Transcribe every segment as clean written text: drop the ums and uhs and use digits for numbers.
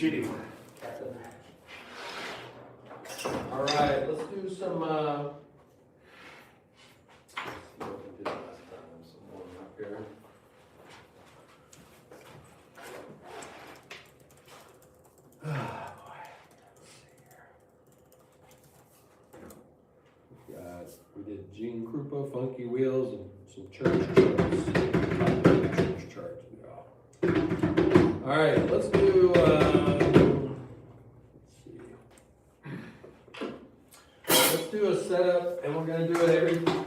shitty one. All right, let's do some, let's see what we did last time, some more up here. We did Gene Krupa, Funky Wheels, and some church charts. Church charts, yeah. All right, let's do, let's do a setup, and we're gonna do it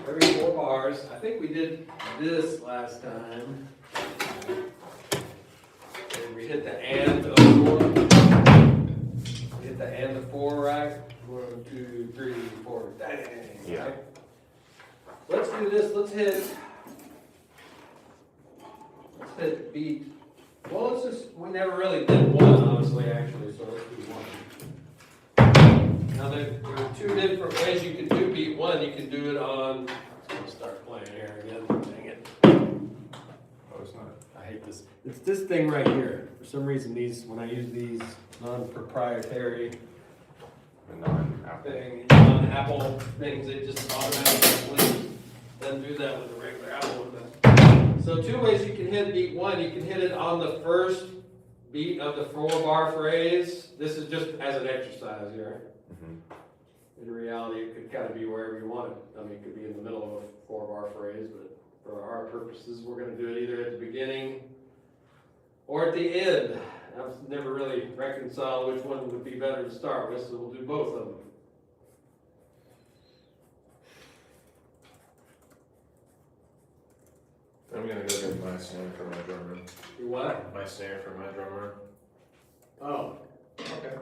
every 4 bars. I think we did this last time. And we hit the and of 4. We hit the and of 4, right? 1, 2, 3, 4. Dang. Yeah. Right? Let's do this. Let's hit beat. Well, let's just, we never really did 1, honestly, actually, so let's do 1. Now, there are 2 different ways you can do beat 1. You can do it on, I'm gonna start playing here again. Dang it. Oh, it's not. I hate this. It's this thing right here. For some reason, when I use these non-proprietary non-Apple things, they just automatically doesn't do that with the regular Apple one. So 2 ways you can hit beat 1. You can hit it on the first beat of the 4-bar phrase. This is just as an exercise here. In reality, it could kind of be wherever you want it. I mean, it could be in the middle of a 4-bar phrase, but for our purposes, we're going to do it either at the beginning or at the end. I've never really reconciled which one would be better to start with, so we'll do both of them. I'm gonna go get my snare for my drummer. You what? My snare for my drummer. Oh, okay.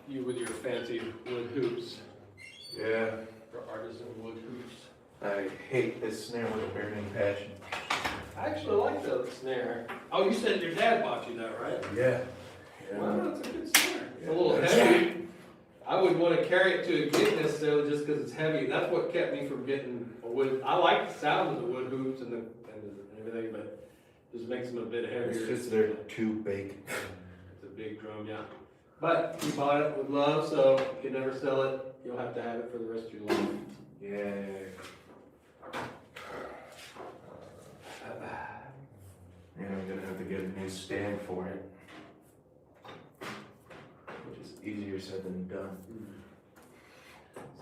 You with your fancy wood hoops, Yeah. or artisan wood hoops. I hate this snare with a burning passion. I actually like the snare. Oh, you said your dad bought you that, right? Yeah. Wow, that's a good snare. It's a Yeah. little heavy. I wouldn't want to carry it to a gig necessarily just because it's heavy. That's what kept me from getting a wood. I like the sound of the wood hoops and everything, but it just makes them a bit heavier. It's just they're too big. It's a big drum, yeah. But you bought it with love, so you can never sell it. You'll have to have it for the rest of your life. Yeah. And I'm gonna have to get a new stand for it. Which is easier said than done.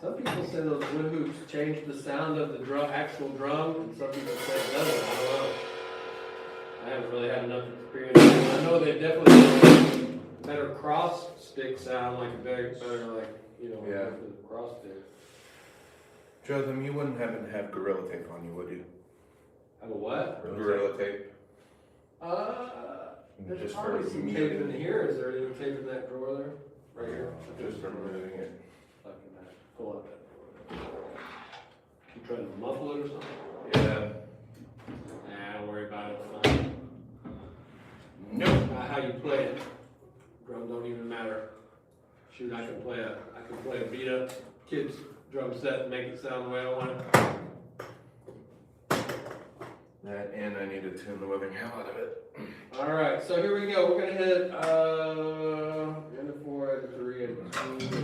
Some people say those wood hoops change the sound of the actual drum, and some people say it doesn't. I don't know. I haven't really had enough experience. I know they definitely better cross stick sound, like a better like, you know, Yeah. with the cross stick. Jotham, you wouldn't happen to have Gorilla Tape on you, would you? Have a what? Gorilla Tape? There's Just probably for some tape muting. in here. Is there any tape in that drawer there? Right here? Just for moving it. Fucking that. Pull up that drawer. You trying to muffle it or something? Yeah. Nah, don't worry about it. It's fine. Nope. How you play it. Drum don't even matter. Shoot, I can play a beat up kid's drum set and make it sound the way I want it. That and I need to tune the living hell out of it. All right, so here we go. We're gonna hit end of 4, end of 3, end of 2.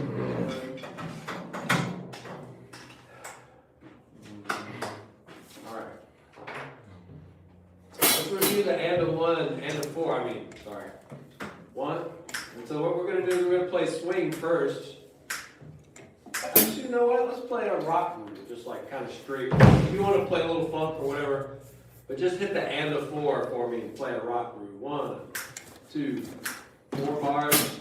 All right. Let's review the end of 1 and end of 4. I mean, sorry, 1. And so what we're gonna do is we're gonna play swing first. Actually, you know what? Let's play a rock groove, just like kind of straight. If you want to play a little funk or whatever. But just hit the and of 4 for me and play a rock groove. 1, 2, 4 bars.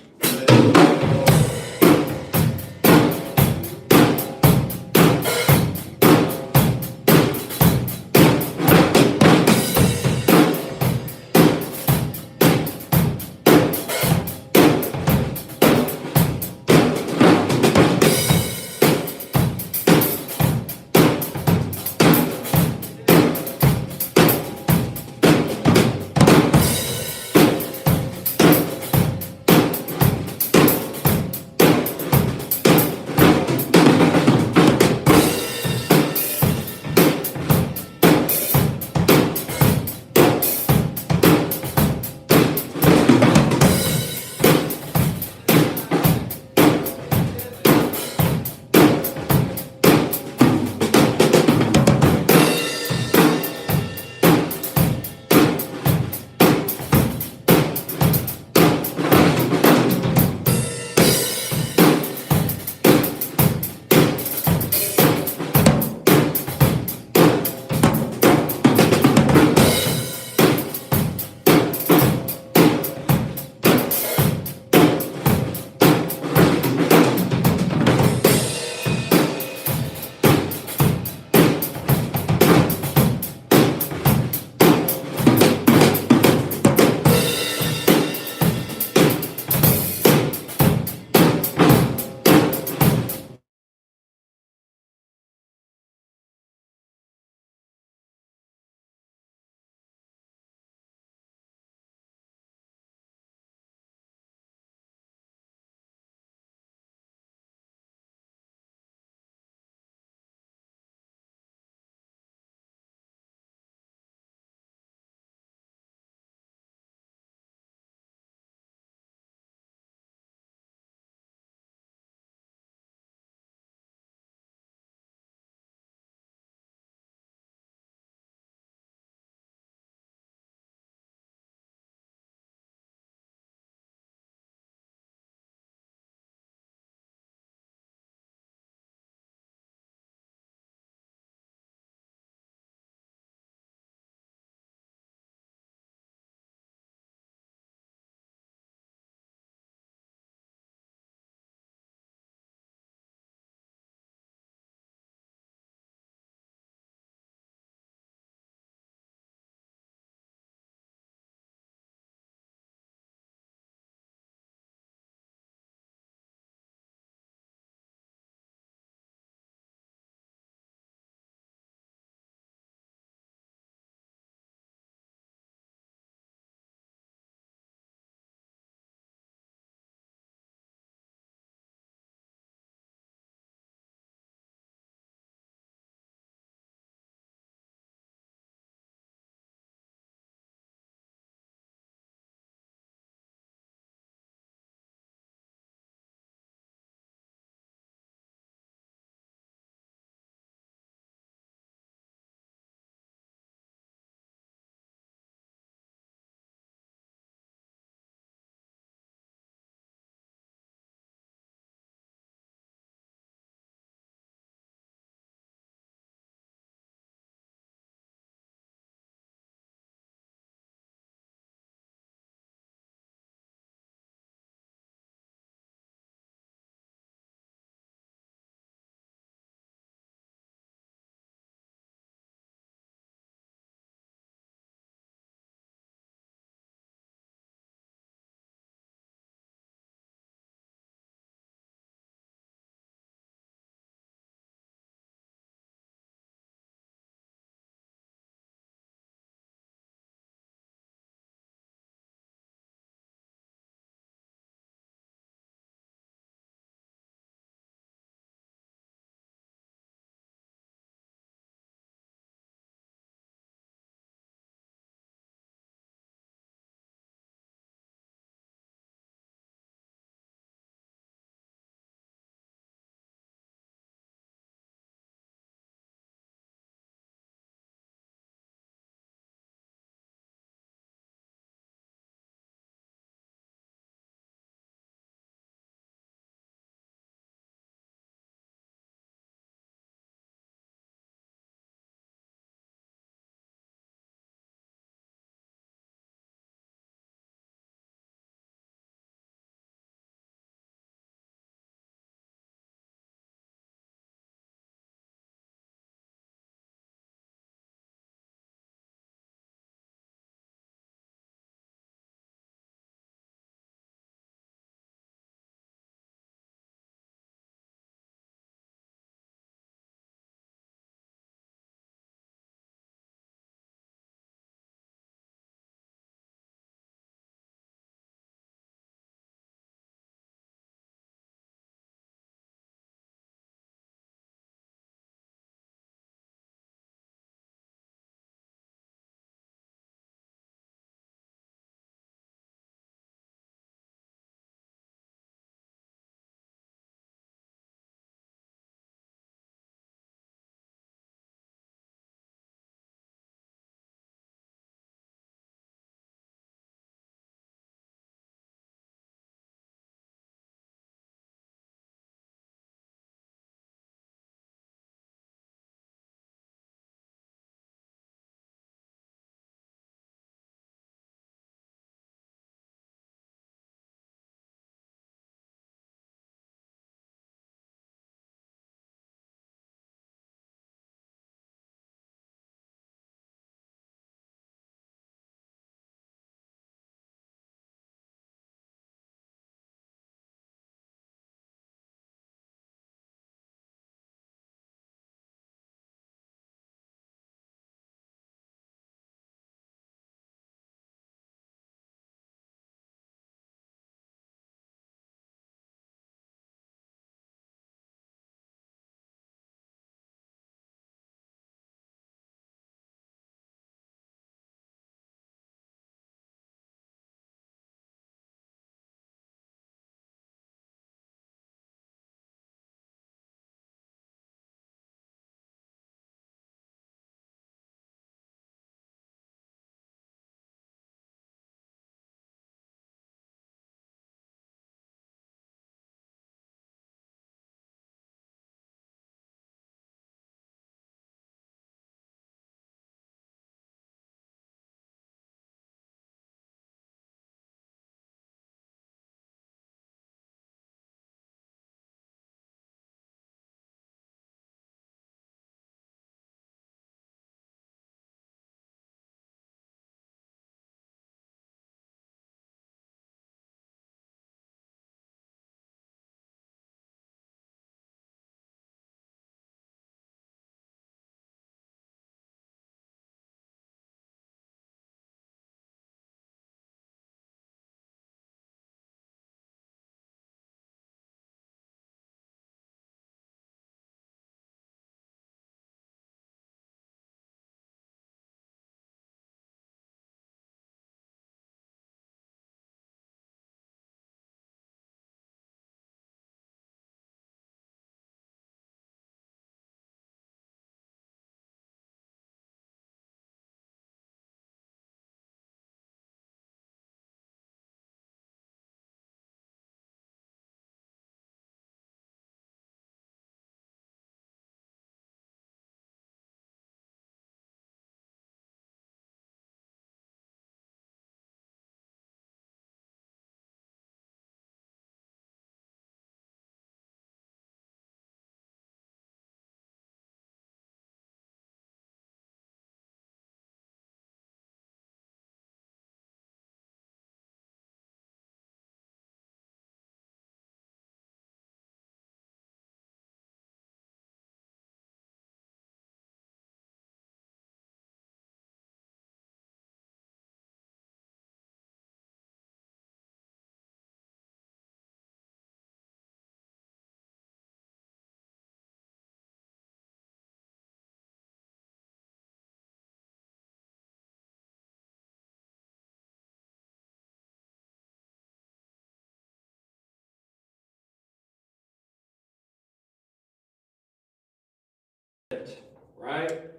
right?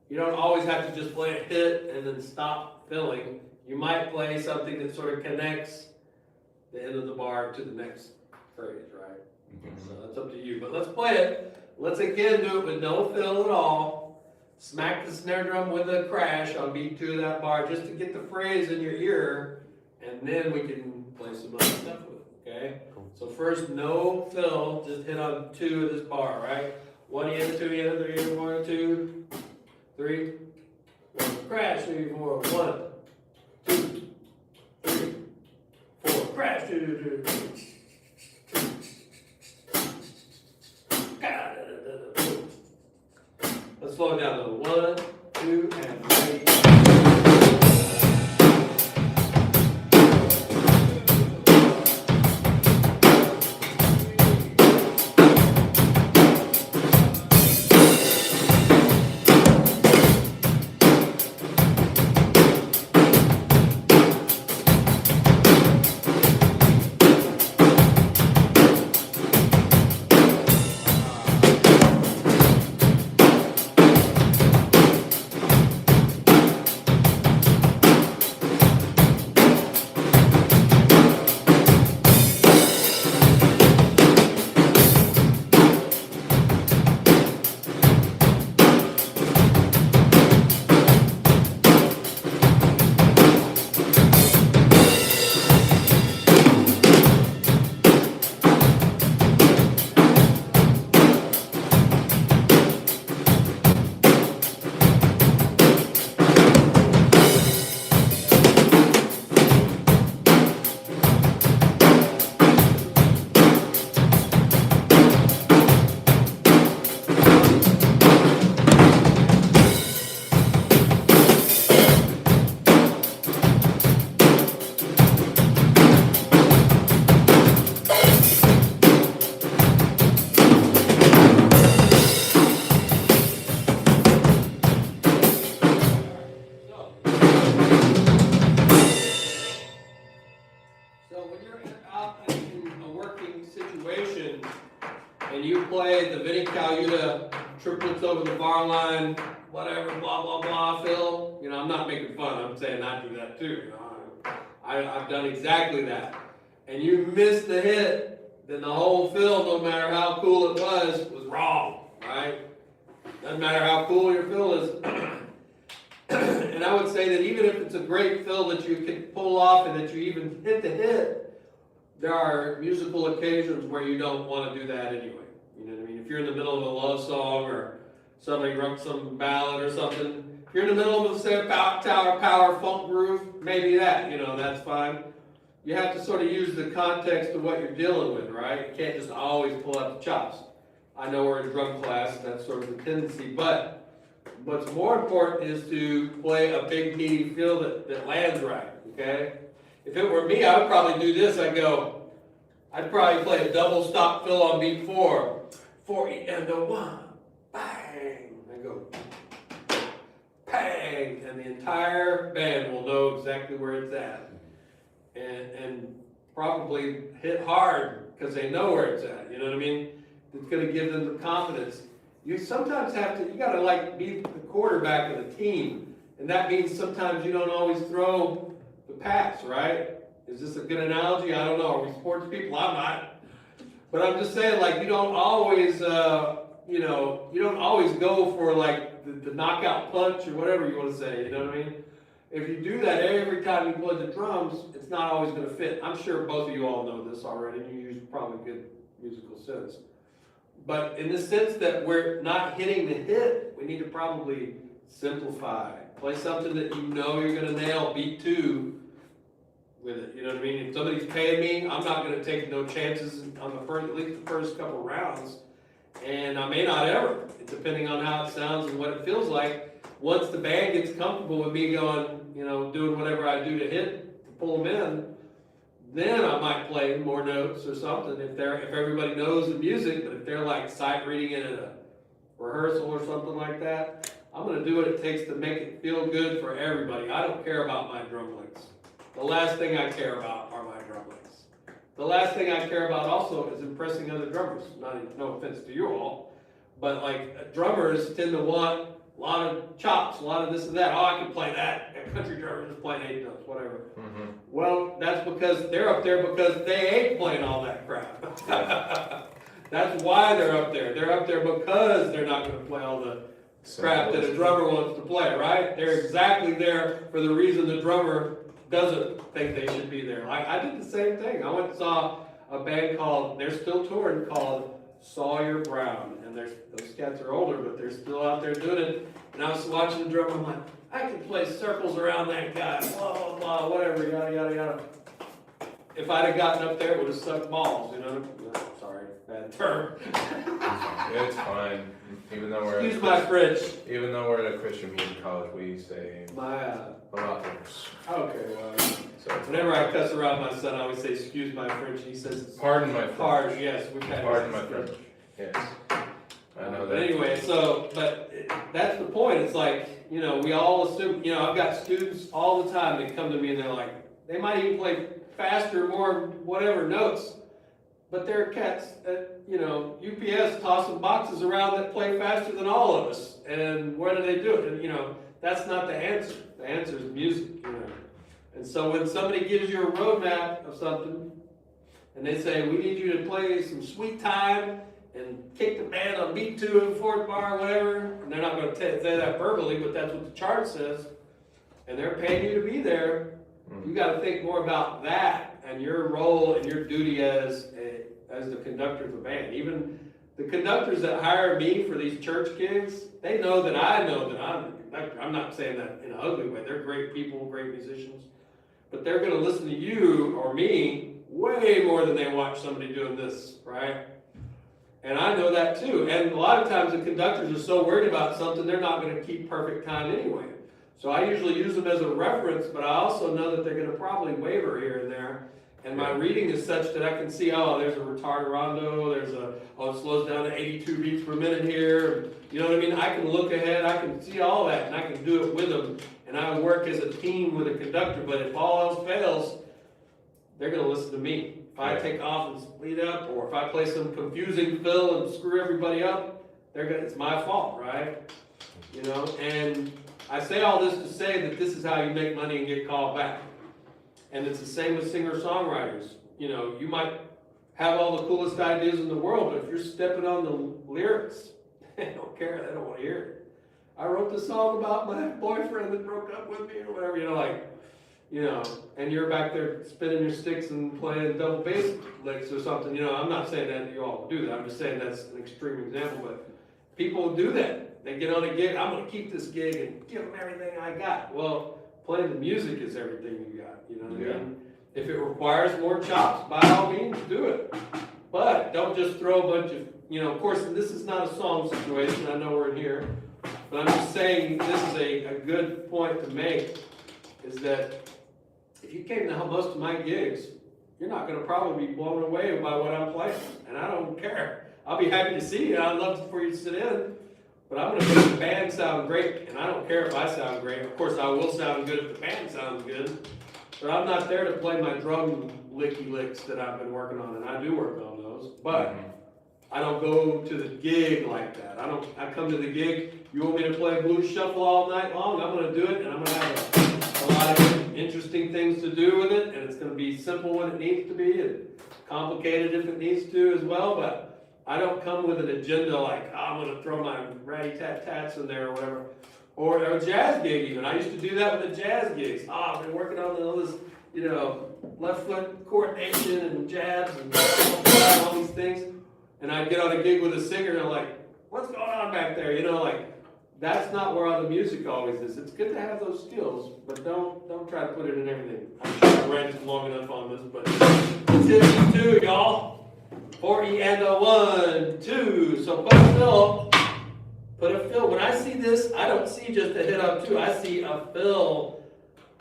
You don't always have to just play a hit and then stop filling. You might play something that sort of connects the end of the bar to the next phrase, right? So that's up to you, but let's play it. Let's again do it with no fill at all. Smack the snare drum with a crash on beat 2 of that bar just to get the phrase in your ear, and then we can play some other stuff with it, okay? Cool. So first, no fill, just hit on 2 of this bar, right? 1 in, 2 in, 3 in, 4 in, 2, 3, 1, crash, 3, 4, 1, 2, 3, 4, crash, 2, 2, 2. Let's slow it down a little. 1, 2, and 3. So when you're out in a working situation and you play the Vinnie Colaiuta triplets over the bar line, whatever, blah, blah, blah, fill, you know, I'm not making fun, I'm saying I do that too, you know. I've done exactly that. And you miss the hit, then the whole fill, no matter how cool it was wrong, right? Doesn't matter how cool your fill is. And I would say that even if it's a great fill that you can pull off and that you even hit the hit, there are musical occasions where you don't want to do that anyway. You know what I mean? If you're in the middle of a love song or somebody wrote some ballad or something, if you're in the middle of, say, a power funk groove, maybe that, you know, that's fine. You have to sort of use the context of what you're dealing with, right? You can't just always pull out the chops. I know we're in drum class, that's sort of the tendency, but what's more important is to play a big meaty feel that lands right, okay? If it were me, I would probably do this. I'd probably play a double stop fill on beat 4. 4 and a 1, bang. I go, bang, and the entire band will know exactly where it's at. And probably hit hard because they know where it's at, you know what I mean? It's gonna give them the confidence. You sometimes you gotta like be the quarterback of the team. And that means sometimes you don't always throw the pass, right? Is this a good analogy? I don't know. Are we sports people? I'm not. But I'm just saying, like, you don't always, you don't always go for like the knockout punch or whatever you want to say, you know what I mean? If you do that every time you play the drums, it's not always gonna fit. I'm sure both of you all know this already. You use probably good musical sense. But in the sense that we're not hitting the hit, we need to probably simplify. Play something that you know you're gonna nail, beat 2 with it, you know what I mean? If somebody's paying me, I'm not gonna take no chances on at least the first couple rounds. And I may not ever, depending on how it sounds and what it feels like. Once the band gets comfortable with me going, doing whatever I do to hit, to pull them in, then I might play more notes or something if everybody knows the music. But if they're like sight reading it at a rehearsal or something like that, I'm gonna do what it takes to make it feel good for everybody. I don't care about my drum licks. The last thing I care about are my drum licks. The last thing I care about also is impressing other drummers. No offense to you all, but like drummers tend to want a lot of chops, a lot of this and that. Oh, I can play that. A country drummer just playing 8 notes, whatever. Mm-hmm. Well, that's because they're up there because they ain't playing all that crap. That's why they're up there. They're up there because they're not going to play all the crap that a drummer wants to play, right? They're exactly there for the reason the drummer doesn't think they should be there. I did the same thing. I went and saw a band called, they're still touring, called Sawyer Brown. And those cats are older, but they're still out there doing it. And I was watching the drummer, I'm like, I can play circles around that guy, blah, blah, blah, whatever, yada, yada, yada. If I'd have gotten up there, it would have sucked balls, you know? Sorry, bad term. It's fine. Even though we're Excuse my French. Even though we're at a Christian music college, we say My, a lot worse. okay, well, So whenever I cuss around my son, I always say, excuse my French, and he says, pardon my French. pardon, yes, we've had Pardon this my French. Yes. I know But that. anyway, that's the point. It's like, you know, we all assume, you know, I've got students all the time that come to me and they're like, they might even play faster, more whatever notes, but there are cats at, you know, UPS tossing boxes around that play faster than all of us. And what do they do? And, you know, that's not the answer. The answer is music, you know. And so when somebody gives you a roadmap of something and they say, we need you to play some Sweet Time and kick the band on beat 2 in the 4th bar or whatever, and they're not going to say that verbally, but that's what the chart says, and they're paying you to be there, you got to think more about that and your role and your duty as the conductor of the band. Even the conductors that hire me for these church gigs, they know that I'm the conductor. I'm not saying that in an ugly way. They're great people, great musicians, but they're going to listen to you or me way more than they watch somebody doing this, right? And I know that too. And a lot of times the conductors are so worried about something, they're not going to keep perfect time anyway. So I usually use them as a reference, but I also know that they're going to probably waver here and there. And my reading is such that I can see, oh, there's a retardando, it slows down to 82 beats per minute here. You know what I mean? I can look ahead, I can see all that, and I can do it with them. And I work as a team with a conductor, but if all else fails, they're going to listen to me. If I take off and speed up, or if I play some confusing fill and screw everybody up, it's my fault, right? You know, and I say all this to say that this is how you make money and get called back. And it's the same with singer-songwriters. You know, you might have all the coolest ideas in the world, but if you're stepping on the lyrics, they don't care, they don't want to hear it. I wrote this song about my boyfriend that broke up with me or whatever, you know, like, you know, and you're back there spinning your sticks and playing double bass licks or something. You know, I'm not saying that you all do that. I'm just saying that's an extreme example. But people do that. They get on a gig. I'm going to keep this gig and give them everything I got. Well, playing the music is everything you got. You know what I mean? If it requires more chops, by all means, do it. But don't just throw a bunch of, you know, of course, this is not a song situation. I know we're in here. But I'm just saying this is a good point to make, is that if you came to most of my gigs, you're not going to probably be blown away by what I'm playing. And I don't care. I'll be happy to see you. I'd love for you to sit in. But I'm going to make the band sound great. And I don't care if I sound great. Of course, I will sound good if the band sounds good. But I'm not there to play my drum licky licks that I've been working on. And I do work on those. But I don't go to the gig like that. I come to the gig. You want me to play blues shuffle all night long? I'm going to do it. And I'm going to have a lot of interesting things to do with it, and it's going to be simple when it needs to be, and complicated if it needs to as well, but I don't come with an agenda like, oh, I'm going to throw my ratty-tat-tats in there or whatever, or a jazz gig even. I used to do that with the jazz gigs. I've been working on all this, you know, left foot coordination and jabs and all these things, and I'd get on a gig with a singer, and I'm like, what's going on back there, you know, like, that's not where all the music always is. It's good to have those skills, but don't try to put it in everything. I'm sure I ranted long enough on this, but it's hit 2, y'all. 4E and a 1, 2. So put a fill. Put a fill. When I see this, I don't see just a hit on 2. I see a fill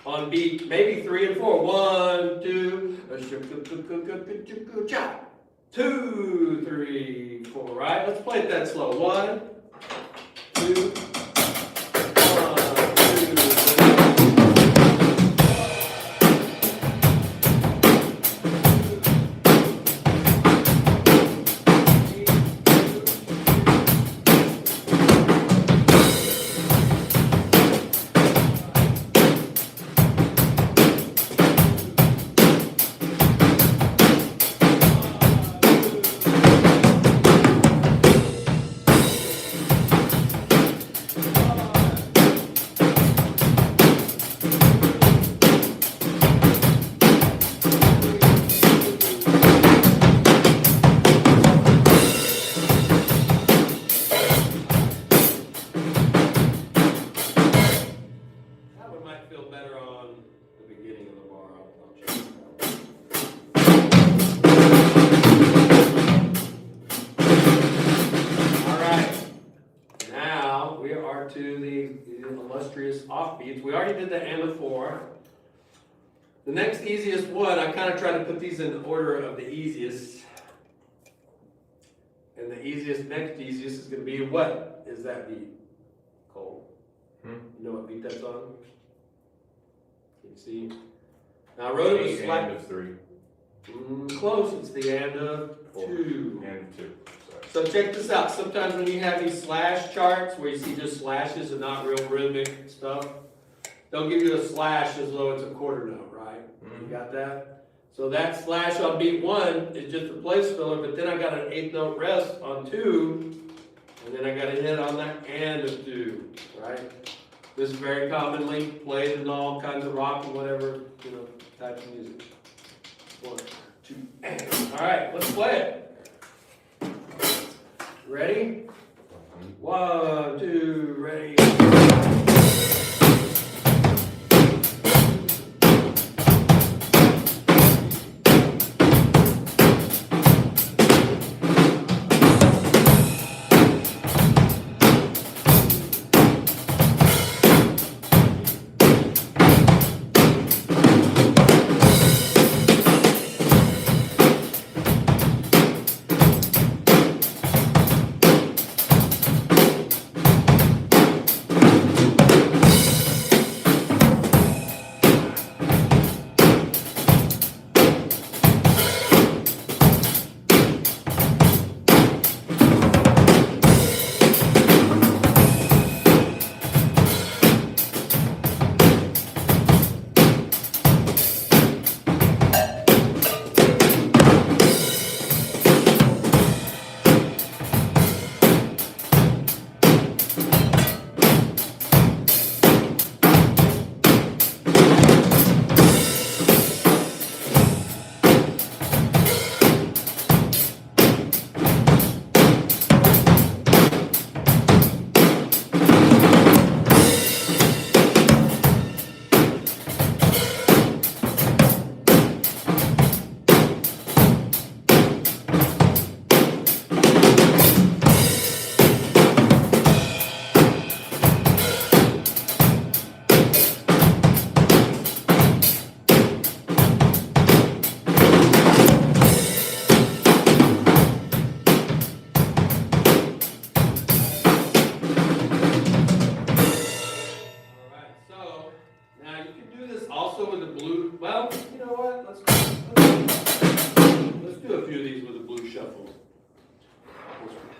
on beat, maybe 3 and 4. 1, 2. 2, 3, 4. Right? Let's play it that slow. 1, 2. off beats. We already did the and the 4. The next easiest one, I kind of try to put these in order of the easiest. And the next easiest is going to be, what is that beat? Cole? You know what beat that's on? Can you see? Now I wrote it with And slash. of 3. Close, it's the and of 2. And 2. Sorry. So check this out. Sometimes when you have these slash charts where you see just slashes and not real rhythmic stuff, they'll give you a slash as though it's a quarter note, right? You got that? So that slash on beat 1 is just a place filler, but then I got an 8th note rest on 2, and then I got a hit on that and of 2, right? This is very commonly played in all kinds of rock and whatever, type of music. 1, 2, and. All right, let's play it. Ready? 1, 2, ready. Also with the blue, well, you know what, let's do a few of these with the blue shuffle.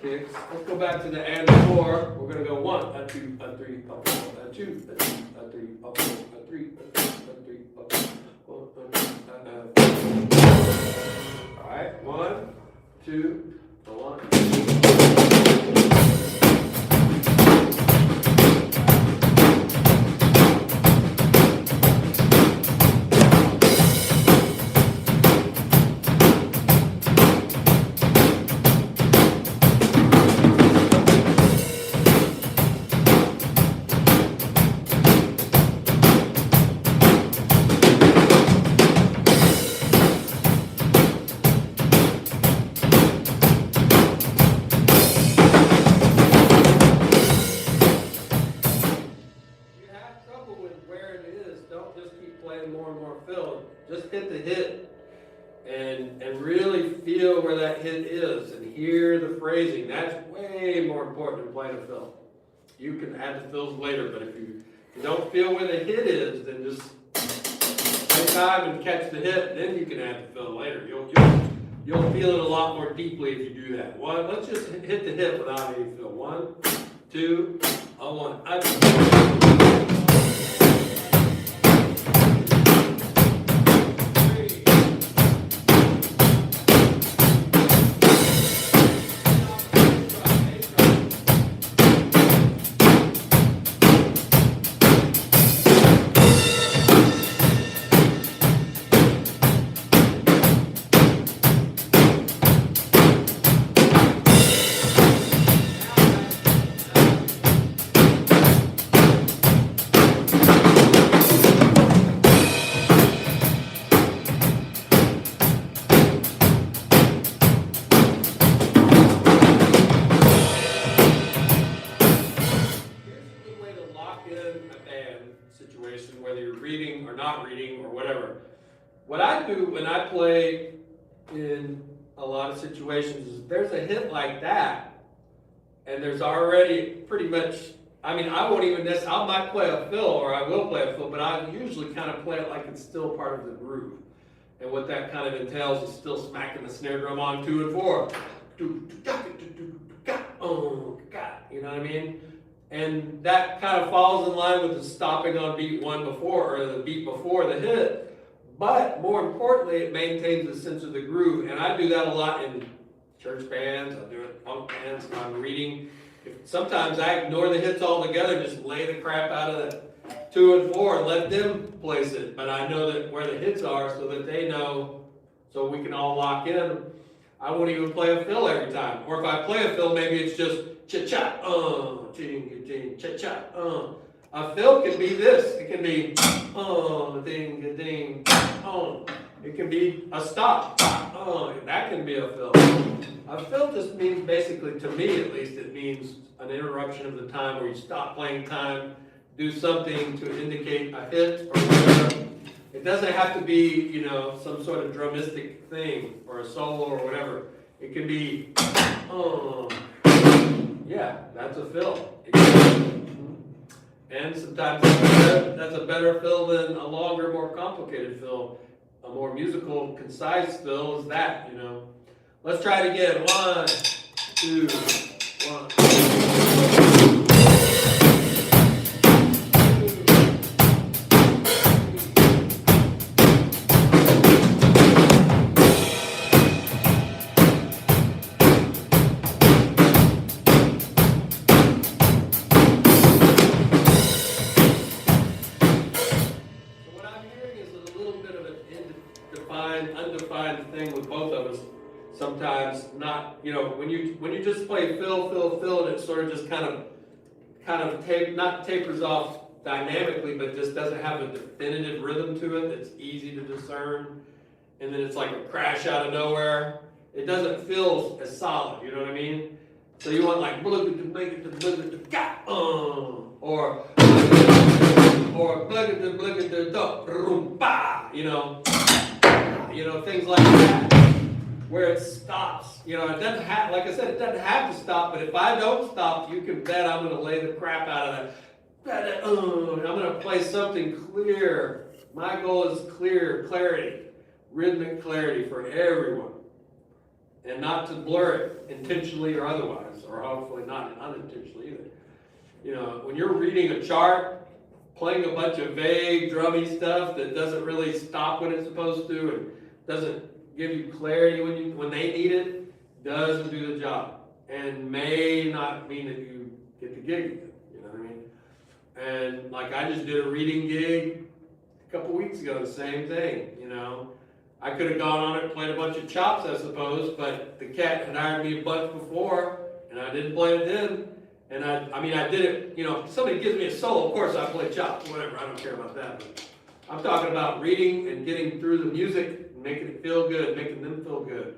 Kicks. Let's go back to the and 4. We're gonna go 1, a 2, a 3, a 4, a 2, a 3, a 3, a 4, a 3, a 2, a 3, a 4, All right, 1, 2, 1. More and more filled, just hit the hit and really feel where that hit is and hear the phrasing. That's way more important than playing a fill. You can add the fills later, but if you don't feel where the hit is, then just take time and catch the hit, then you can add the fill later. You'll feel it a lot more deeply if you do that. Let's just hit the hit without any fill. 1, 2, 1. not reading or whatever. What I do when I play in a lot of situations is there's a hit like that, and there's already pretty much, I mean, I won't even I might play a fill, or I will play a fill, but I usually kind of play it like it's still part of the groove. And what that kind of entails is still smacking the snare drum on 2 and 4. You know what I mean? And that kind of falls in line with the stopping on beat 1 before, or the beat before the hit. But more importantly, it maintains the sense of the groove. And I do that a lot in church bands, I do it in punk bands, when I'm reading. Sometimes I ignore the hits altogether, just lay the crap out of the 2 and 4 and let them place it. But I know that where the hits are so that they know, so we can all lock in. I won't even play a fill every time. Or if I play a fill, maybe it's just cha-cha, ching, ching, cha-cha, A fill can be this. It can be ding, ding, It can be a stop. That can be a fill. A fill just means, basically, to me at least, it means an interruption of the time where you stop playing time, do something to indicate a hit or whatever. It doesn't have to be, you know, some sort of drumistic thing or a solo or whatever. It can be, yeah, that's a fill. And sometimes that's a better fill than a longer, more complicated fill. A more musical, concise fill is that, you know. Let's try it again. 1, 2, 1. Undefined thing with both of us. Sometimes not, you know, when you just play fill, and it sort of just kind of not tapers off dynamically, but just doesn't have a definitive rhythm to it that's easy to discern, and then it's like a crash out of nowhere. It doesn't feel as solid, you know what I mean? So you want like or you know, things like that, where it stops. You know, it doesn't have, like I said, it doesn't have to stop, but if I don't stop, you can bet I'm going to lay the crap out of that. I'm going to play something clear. My goal is clarity, rhythmic clarity for everyone, and not to blur it intentionally or otherwise, or hopefully not unintentionally either. You know, when you're reading a chart, playing a bunch of vague, drummy stuff that doesn't really stop when it's supposed to and doesn't give you clarity when they need it, doesn't do the job, and may not mean that you get the gig again, you know what I mean? And like I just did a reading gig a couple weeks ago, the same thing, you know. I could have gone on it and played a bunch of chops, I suppose, but the cat had hired me a bunch before, and I didn't play it then. And I mean, I did it, you know, if somebody gives me a solo, of course I play chops, whatever, I don't care about that. But I'm talking about reading and getting through the music, and making it feel good, making them feel good.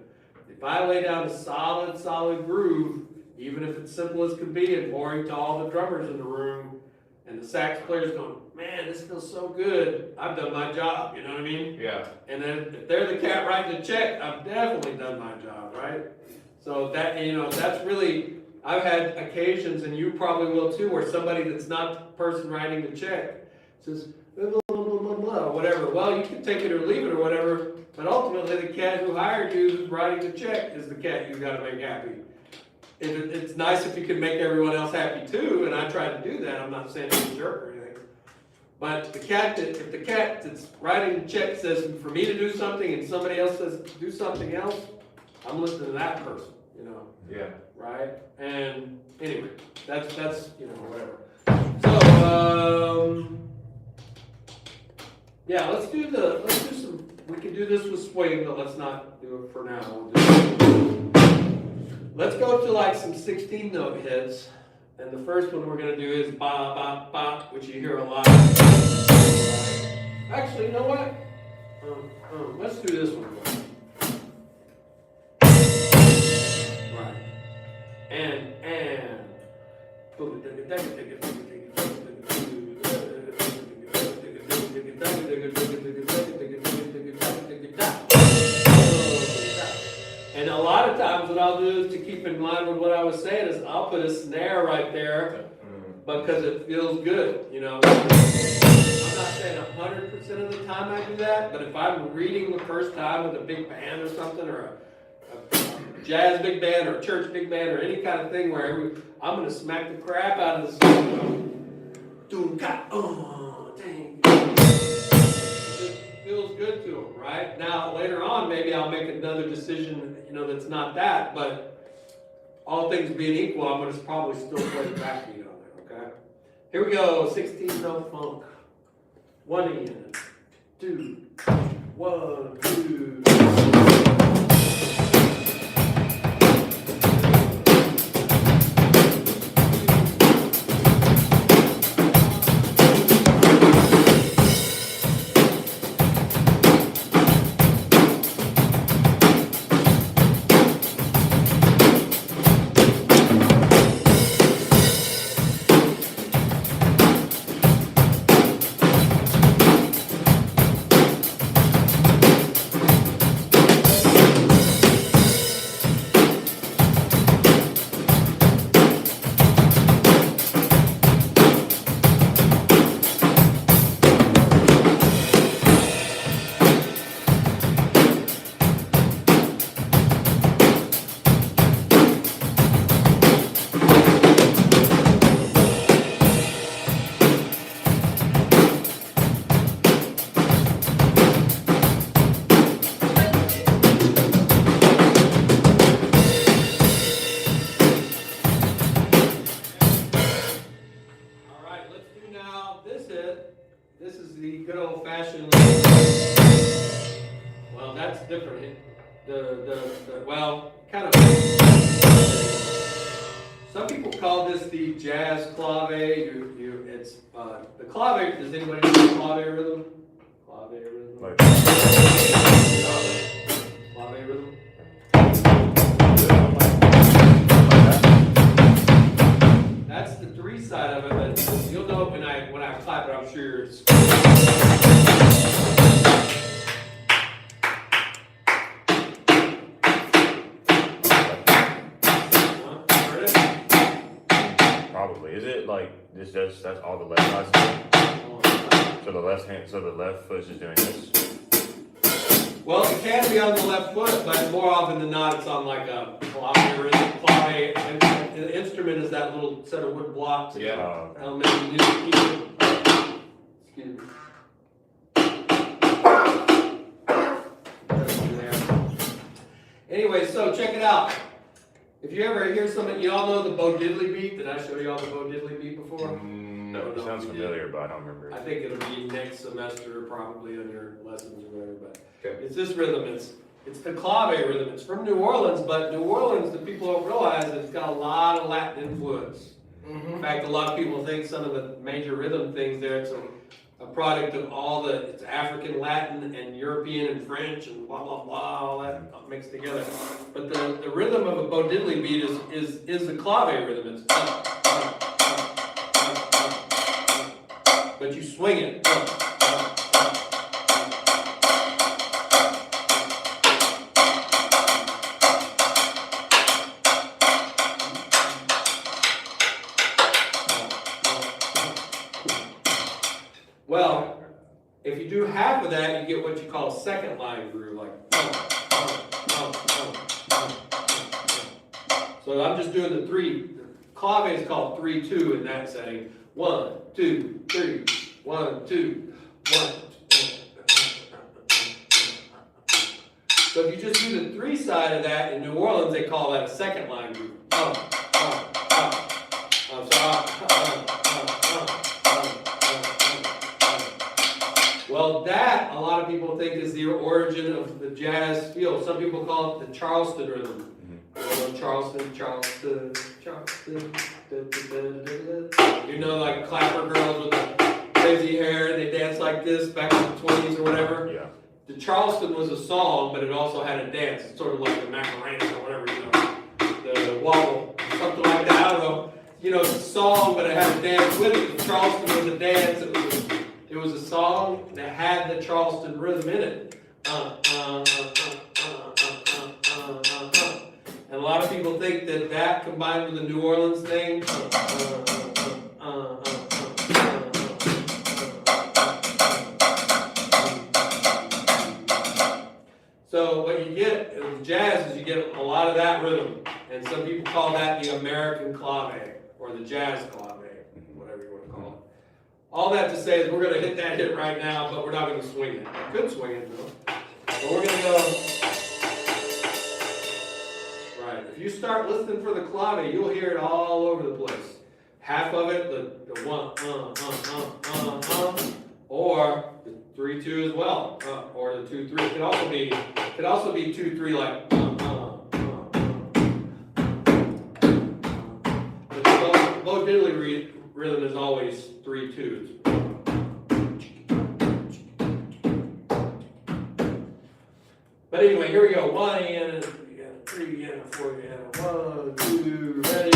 If I lay down a solid groove, even if it's simple as can be and boring to all the drummers in the room, and the sax player's going, man, this feels so good, I've done my job, you know what I mean? Yeah. And then if they're the cat writing the check, I've definitely done my job, right? So that, you know, that's really, I've had occasions, and you probably will too, where somebody that's not the person writing the check says, blah, blah, blah, blah, blah, whatever. Well, you can take it or leave it or whatever, but ultimately the cat who hired you, who's writing the check, is the cat you've got to make happy. It's nice if you can make everyone else happy too, and I try to do that. I'm not saying I'm a jerk or anything. But if the cat that's writing the check says for me to do something and somebody else says do something else, I'm listening to that person, you know. Yeah. Right? And anyway, that's you know, whatever. So yeah, let's do some, we can do this with swing, but let's not do it for now. Let's go to like some 16 note hits. And the first one we're going to do is ba ba ba, which you hear a lot. Actually, you know what? Let's do this one. Right. And. sometimes what I'll do is to keep in line with what I was saying is I'll put a snare right there because it feels good, you know. I'm not saying 100% of the time I do that, but if I'm reading the first time with a big band or something, or a jazz big band or a church big band or any kind of thing where I'm gonna smack the crap out of the song. Dang. It feels good to them, right? Now later on, maybe I'll make another decision, you know, that's not that, but all things being equal, I'm gonna probably still play the backbeat on there, okay? Here we go, 16-note funk. 1 in, 2, 1, 2. This is the good old fashioned, well, that's different. Well, kind of, some people call this the jazz clave. It's, the clave, does anybody know the clave rhythm? Clave rhythm? Like, Clave rhythm? That's the 3 side of it, but you'll know when I clap it, I'm sure it's. Heard it? probably. Is it like this? That's all the left side's doing? So the left hand, so the left foot is just doing this. Well, it can be on the left foot, but more often than not, it's on like a clave rhythm. Clave, and the instrument is that little set of wood blocks. Yeah. Elementary music keyboard. Excuse me. Anyway, so check it out. If you ever hear something, you all know the Bo Diddley beat. Did I show you all the Bo Diddley beat before? No. It sounds familiar, but I don't remember. I think it'll be next semester, probably on your lessons or whatever. But Okay. it's this rhythm. It's the clave rhythm. It's from New Orleans, but New Orleans, the people don't realize that it's got a lot of Latin influence. In fact, a lot of people think some of the major rhythm things there, it's a product of all it's African, Latin, and European, and French, and blah, blah, blah, all that mixed together. But the rhythm of a Bo Diddley beat is the clave rhythm. It's but you swing it. Well, if you do half of that, you get what you call a second line groove, like. So I'm just doing the 3. Clave is called 3-2 in that setting. 1, 2, 3. 1, 2, 1. So if you just do the 3 side of that in New Orleans, they call that a second line groove. Well, that a lot of people think is the origin of the jazz feel. Some people call it the Charleston rhythm. Charleston. You know, like clapper girls with the crazy hair, and they dance like this back in the 20s or whatever. Yeah. The Charleston was a song, but it also had a dance. It's sort of like the Macarena or whatever, you know, the wobble, something like that. I don't know. You know, it's a song, but it had a dance with it. The Charleston was a dance. It was a song that had the Charleston rhythm in it. And a people think that that combined with the New Orleans thing, so what you get in jazz is you get a lot of that rhythm, and some people call that the American clave, or the jazz clave, whatever you want to call it. All that to say is we're going to hit that hit right now, but we're not going to swing it. We could swing it though, but we're going to go. Right, if you start listening for the clave, you'll hear it all over the place. Half of it, the one, or the 3-2 as well, or the 2-3. It could also be 2-3 like. But the low diddly rhythm is always 3-2s. But anyway, here we go. 1 and a 3 and a 4 and a 1, 2, ready.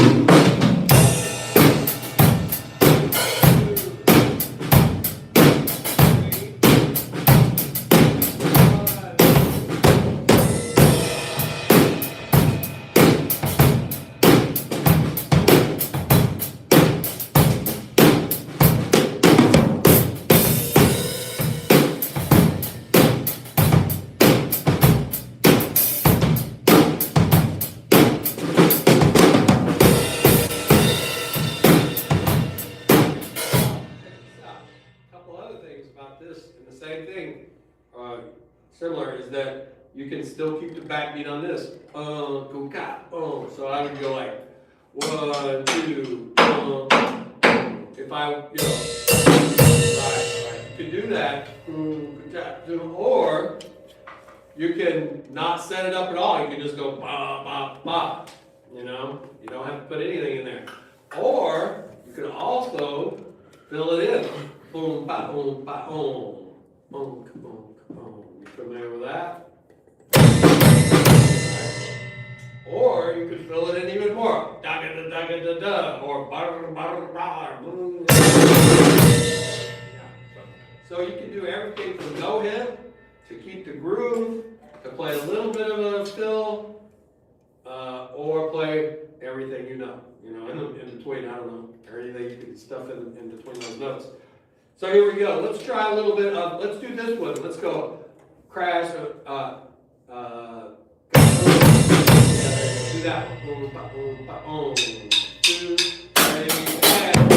Similar is that you can still keep the backbeat on this. So I would go like 1, 2, if I, right. You can do that, or you can not set it up at all. You can just go ba ba ba. You don't have to put anything in there. Or you can also fill it in. Boom ba boom ba boom. Boom boom. You familiar with that? Or you could fill it in even more. Da da da da da da, or bar bar bar. So you can do everything from no hit to keep the groove, to play a little bit of a fill, or play everything in between. I don't know, or anything you can stuff in between those notes. So here we go. Let's try a little bit of. Let's do this one. Let's go. Crash, do that one. 2, 3, and.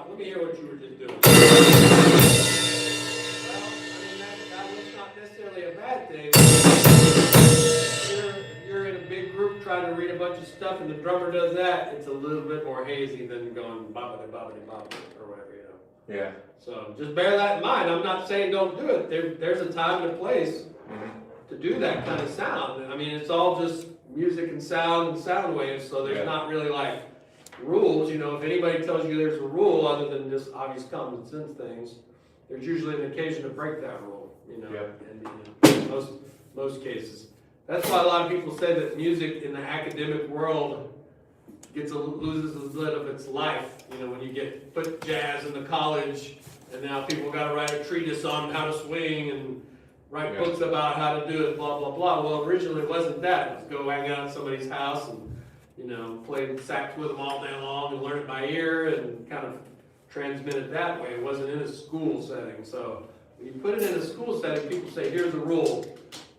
Let me hear what you were just doing. Well, that was not necessarily a bad thing. If you're in a big group trying to read a bunch of stuff and the drummer does that, it's a little bit more hazy than going bobbity bobbity bobbity or whatever, Yeah. So just bear that in mind. I'm not saying don't do it. There's a time and a place to do that kind of sound. I mean, it's all just music and sound waves, so there's not really like rules. If anybody tells you there's a rule other than just obvious common sense things, there's usually an occasion to break that rule, in most cases. That's why a lot of people say that music in the academic world loses a bit of its life. When you put jazz in the college, and now people got to write a treatise on how to swing and write books about how to do it, blah blah blah. Well, originally it wasn't that. It was go hang out at somebody's house and play sax with them all day long and learn it by ear and kind of transmit it that way. It wasn't in a school setting. So when you put it in a school setting, people say, here's a rule,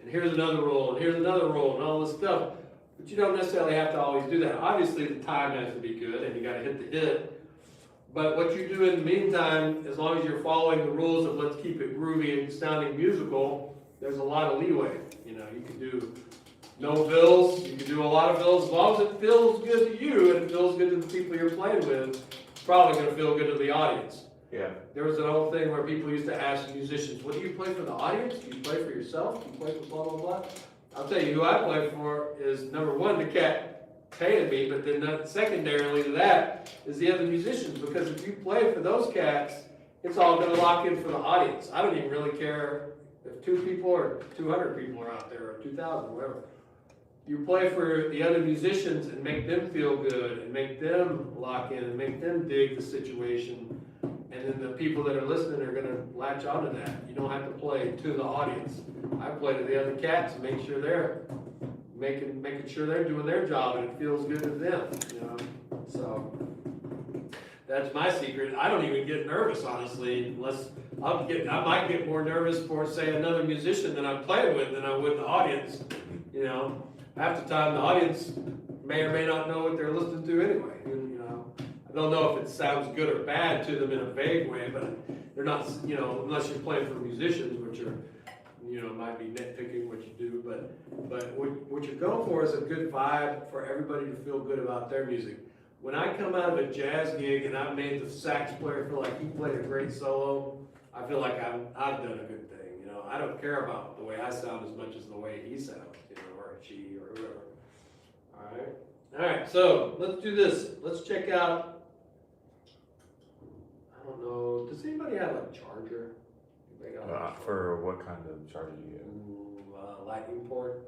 and here's another rule, and here's another rule, and all this stuff. But you don't necessarily have to always do that. Obviously, the time has to be good, and you gotta hit the hit. But what you do in the meantime, as long as you're following the rules of let's keep it groovy and sounding musical, there's a lot of leeway. You know, you can do no fills, you can do a lot of fills, as long as it feels good to you and it feels good to the people you're playing with, it's probably gonna feel good to the audience. Yeah. There was an old thing where people used to ask musicians, what do you play for the audience? Do you play for yourself? Do you play for blah, blah, blah? I'll tell you who I play for is number one, the cat paying me, but then secondarily to that is the other musicians, because if you play for those cats, it's all gonna lock in for the audience. I don't even really care if 2 people or 200 people are out there, or 2,000, whatever. You play for the other musicians and make them feel good, and make them lock in, and make them dig the situation, and then the people that are listening are gonna latch onto that. You don't have to play to the audience. I play to the other cats and make sure they're making sure they're doing their job and it feels good to them, you know? So that's my secret. I don't even get nervous, honestly, unless I might get more nervous for, say, another musician that I'm playing with than I would the audience. You know, half the time the audience may or may not know what they're listening to anyway. You know, I don't know if it sounds good or bad to them in a vague way, but they're not, you know, unless you're playing for musicians, which are, you know, might be nitpicking what you do, but what you're going for is a good vibe for everybody to feel good about their music. When I come out of a jazz gig and I've made the sax player feel like he played a great solo, I feel like I've done a good thing. You know, I don't care about the way I sound as much as the way he sounds, you know, or she or whoever. All right, so let's do this. Let's check out, I don't know, does anybody have a charger? For what kind of charger do you get? Lightning port.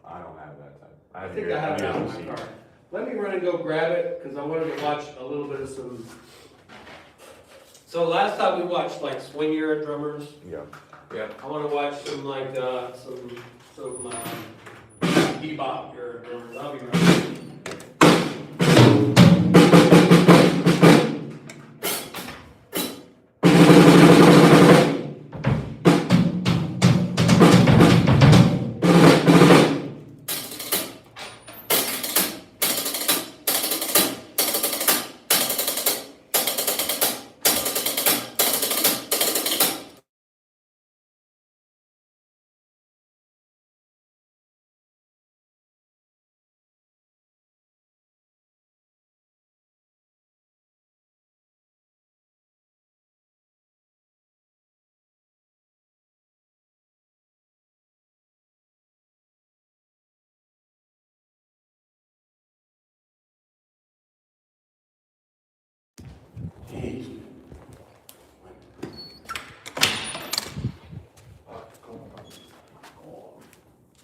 I don't have that type. I think I have it out in my car. Let me run and go grab it, because I wanted to watch a little bit of some. So last time we watched like swing era drummers. Yeah. Yeah. I want to watch some like some bebop era drummers. I'll be right back.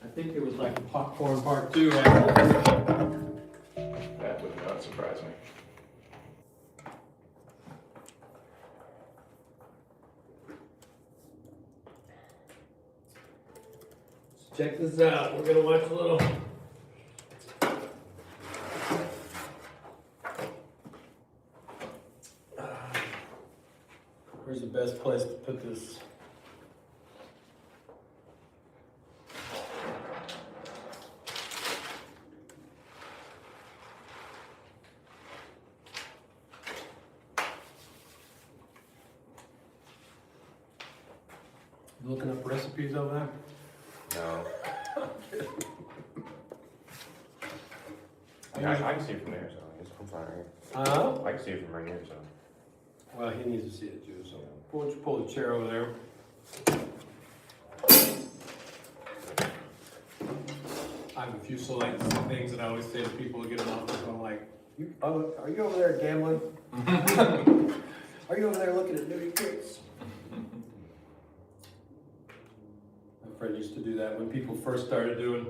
I think there was like a popcorn part 2 right there. That would not surprise me. Check this out. We're gonna watch a little. Where's the best place to put this? You looking up recipes over there? No. I can see it from there, so I guess I'm fine right here. I can see it from right here, so. Well, he needs to see it too, so pull the chair over there. I have a few select things that I always say to people to get them off the phone, like, are you over there gambling? Are you over there looking at nudie pics? My friend used to do that when people first started doing,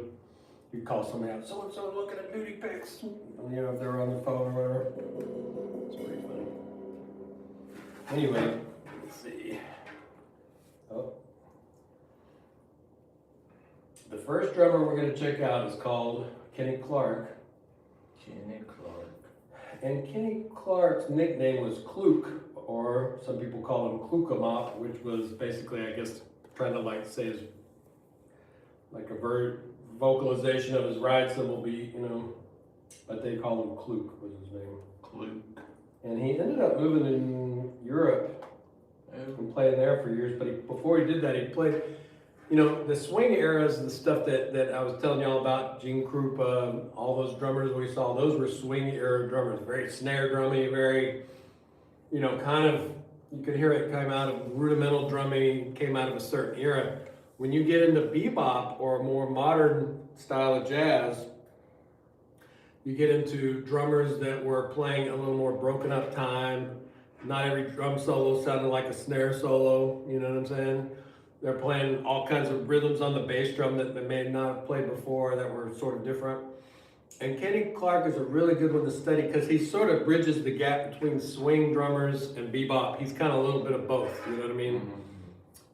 you'd call somebody out, so-and-so looking at nudie pics. You know, if they were on their phone or whatever. It's pretty funny. Anyway, let's see. Oh. The first drummer we're going to check out is called Kenny Clark. Kenny Clark. And Kenny Clark's nickname was Kluk, or some people call him Klukamop, which was basically, I guess, trying to like say his, like a vocalization of his ride cymbal beat, you know, but they call him Kluk was his name. Clue. And he ended up moving in Europe and playing there for years, but before he did that, he played, you know, the swing eras and the stuff that I was telling y'all about, Gene Krupa, all those drummers we saw, those were swing era drummers, very snare drummy, very, you know, kind of, you could hear it came out of rudimental drumming, came out of a certain era. When you get into bebop or a more modern style of jazz, you get into drummers that were playing a little more broken up time. Not every drum solo sounded like a snare solo, you know what I'm saying? They're playing all kinds of rhythms on the bass drum that they may not have played before that were sort of different. And Kenny Clark is a really good one to study because he sort of bridges the gap between swing drummers and bebop. He's kind of a little bit of both, you know what I mean?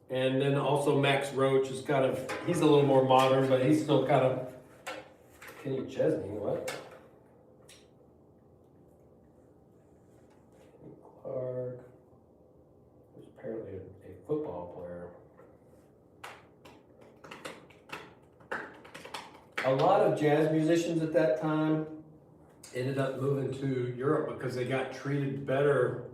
And then also Max Roach is kind of, he's a little more modern, but he's still kind of, Kenny Chesney, what? Kenny Clark was apparently a football player. A lot of jazz musicians at that time ended up moving to Europe because they got treated better.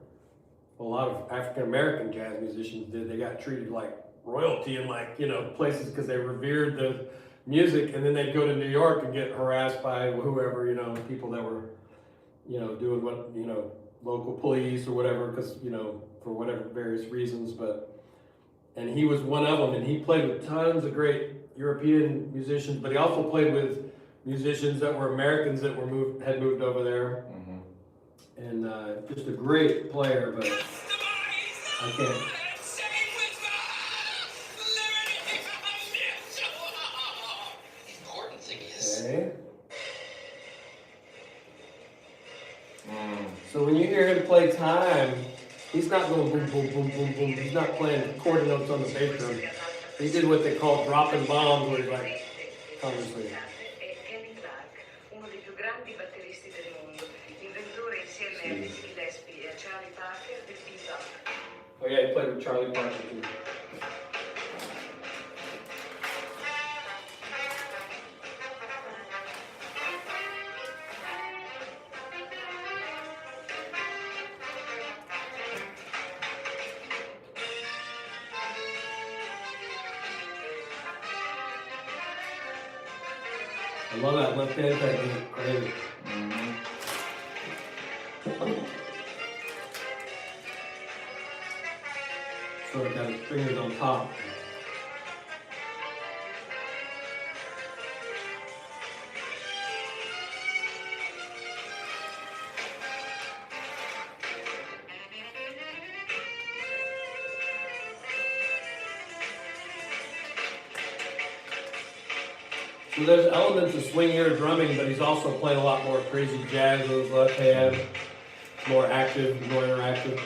A lot of African American jazz musicians did. They got treated like royalty in like, you know, places because they revered the music, and then they'd go to New York and get harassed by whoever, you know, people that were, you know, doing what, you know, local police or whatever, because, you know, for whatever various reasons. But, and he was one of them, and he played with tons of great European musicians, but he also played with musicians that were Americans that were had moved over there. And just a great player, but I can't. Okay. So when you hear him play time, he's not going boom, boom, boom, boom, boom. He's not playing quarter notes on the bass drum. He did what they call dropping bombs, where he's like, conversely. Oh yeah, he played with Charlie Parker too. I love that left hand technique, crazy. Sort of got his fingers on top. So there's elements of swing era drumming, but he's also playing a lot more crazy jazz with his left hand, more active, more interactive.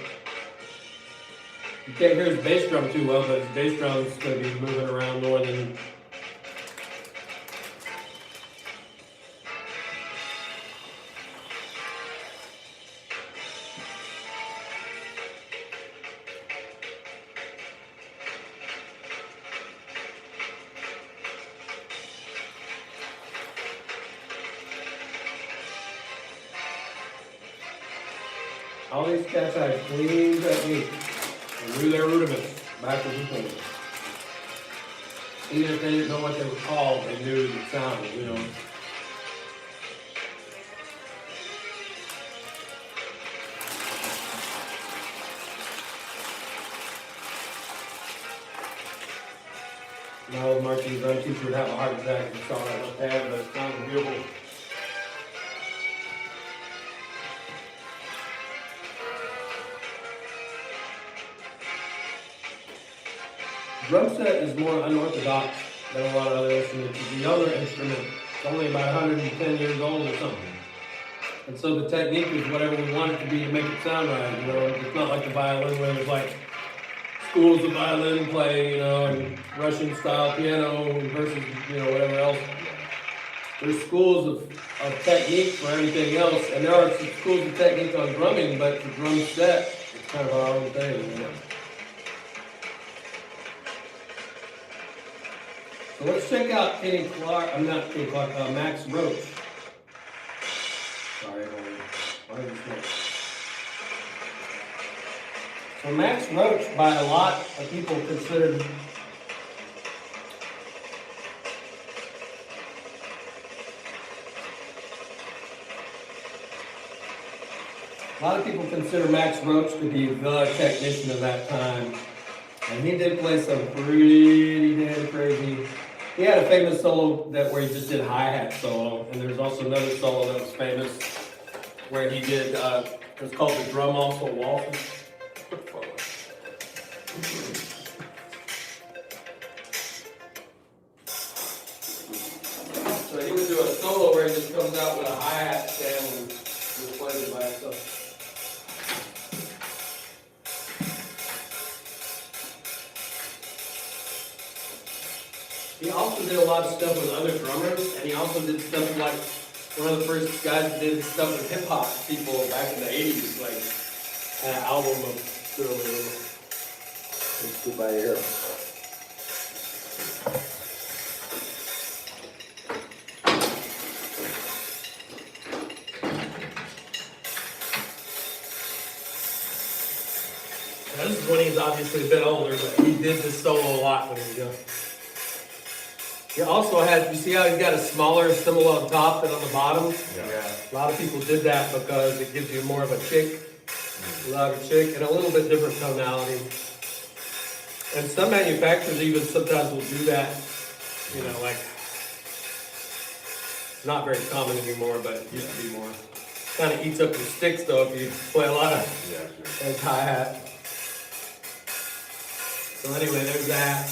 You can't hear his bass drum too well, but his bass drum is going to be moving around more than. All these cats had clean technique and knew their rudiments backwards and forwards. Even if they didn't know what they were called, they knew the sound, you know. My old marching drum teacher would have a heart attack if he saw that left hand, but it sounded beautiful. Drum set is more unorthodox than a lot of other instruments. It's a younger instrument. It's only about 110 years old or something. And so the technique is whatever we want it to be to make it sound right. You know, it's not like the violin where there's like schools of violin playing, you know, and Russian style piano versus, you know, whatever else. there's schools of technique for everything else, and there are some schools of technique on drumming, but the drum set, it's kind of our own thing, you know. So let's check out Kenny Clark, I'm not Kenny Clark, Max Roach. Sorry, why did you say? So Max Roach, by a lot of people considered Max Roach to be the technician of that time. And he did play some pretty damn crazy. He had a famous solo where he just did hi-hat solo, and there's also another solo that was famous where he did, it was called The Drum Also Waltzes. So he would do a solo where he just comes out with a hi-hat stand and just plays it by himself. He also did a lot of stuff with other drummers, and he also did stuff like one of the first guys that did stuff with hip hop people back in the 80s, like an album of let's go by here. Now, this is when he's obviously a bit older, but he did this solo a lot when he was young. He also had, you see how he's got a smaller cymbal on top than on the bottom? Yeah. A lot of people did that because it gives you more of a chick, louder chick, and a little bit different tonality. And some manufacturers even sometimes will do that, you know, like, not very common anymore, but it used to be more. Kind of eats up your sticks though if you play a lot of hi-hat. So anyway, there's that.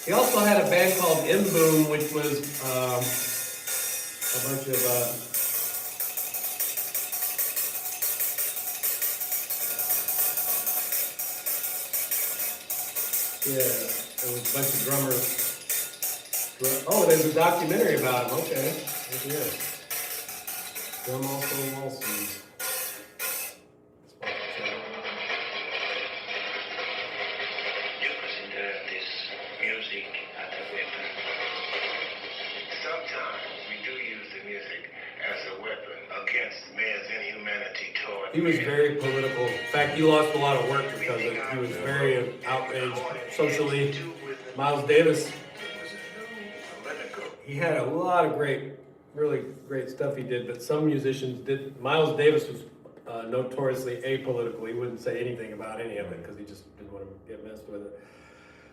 He also had a band called M Boom, which was a bunch of it was a bunch of drummers. Oh, there's a documentary about him. Okay, yeah. Drum Also Waltzes. He was very political. In fact, he lost a lot of work because he was very outraged socially. Miles Davis, he had a lot of really great stuff he did, but some musicians did. Miles Davis was notoriously apolitical. He wouldn't say anything about any of it because he just didn't want to get messed with it.